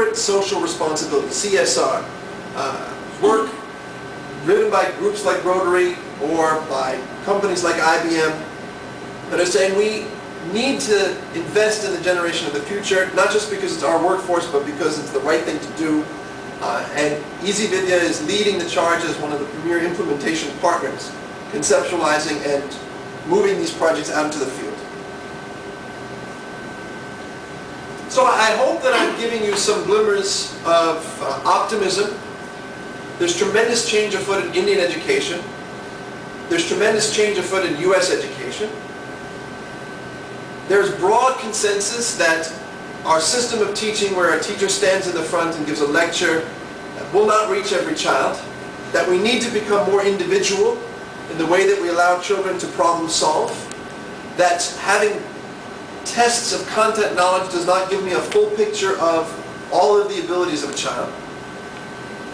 corporate social responsibility, CSR, work driven by groups like Rotary or by companies like IBM that are saying we need to invest in the generation of the future, not just because it's our workforce, but because it's the right thing to do. And Easy Vidya is leading the charge as one of the premier implementation partners, conceptualizing and moving these projects out into the field. So I hope that I'm giving you some glimmers of optimism. There's tremendous change afoot in Indian education. There's tremendous change afoot in US education. There's broad consensus that our system of teaching, where a teacher stands in the front and gives a lecture, will not reach every child, that we need to become more individual in the way that we allow children to problem solve, that having tests of content knowledge does not give me a full picture of all of the abilities of a child.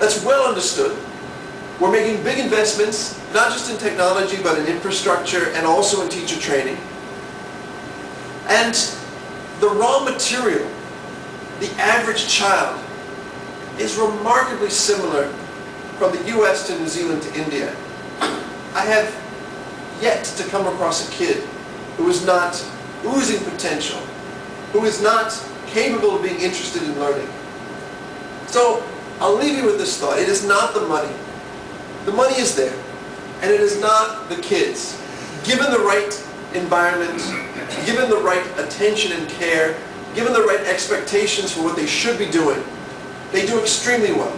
That's well understood. We're making big investments, not just in technology, but in infrastructure and also in teacher training. And the raw material, the average child, is remarkably similar from the US to New Zealand to India. I have yet to come across a kid who is not oozing potential, who is not capable of being interested in learning. So I'll leave you with this thought. It is not the money. The money is there, and it is not the kids. Given the right environment, given the right attention and care, given the right expectations for what they should be doing, they do extremely well.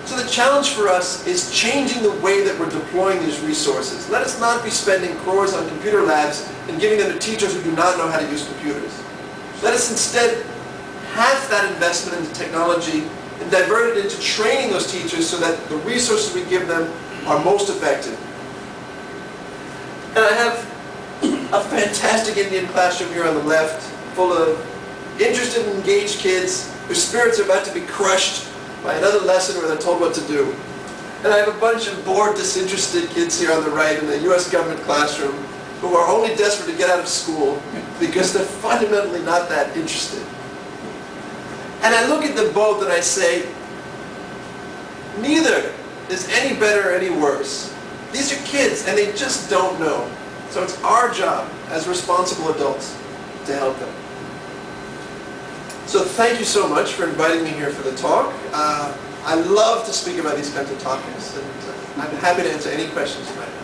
So the challenge for us is changing the way that we're deploying these resources. Let us not be spending crores on computer labs and giving them to teachers who do not know how to use computers. Let us instead have that investment into technology and divert it into training those teachers so that the resources we give them are most effective. And I have a fantastic Indian classroom here on the left, full of interested and engaged kids whose spirits are about to be crushed by another lesson where they're told what to do. And I have a bunch of bored, disinterested kids here on the right in the US government classroom who are only desperate to get out of school because they're fundamentally not that interested. And I look at them both and I say, neither is any better or any worse. These are kids and they just don't know. So it's our job as responsible adults to help them. So thank you so much for inviting me here for the talk. I love to speak about these kinds of topics, and I'm happy to answer any questions you might have.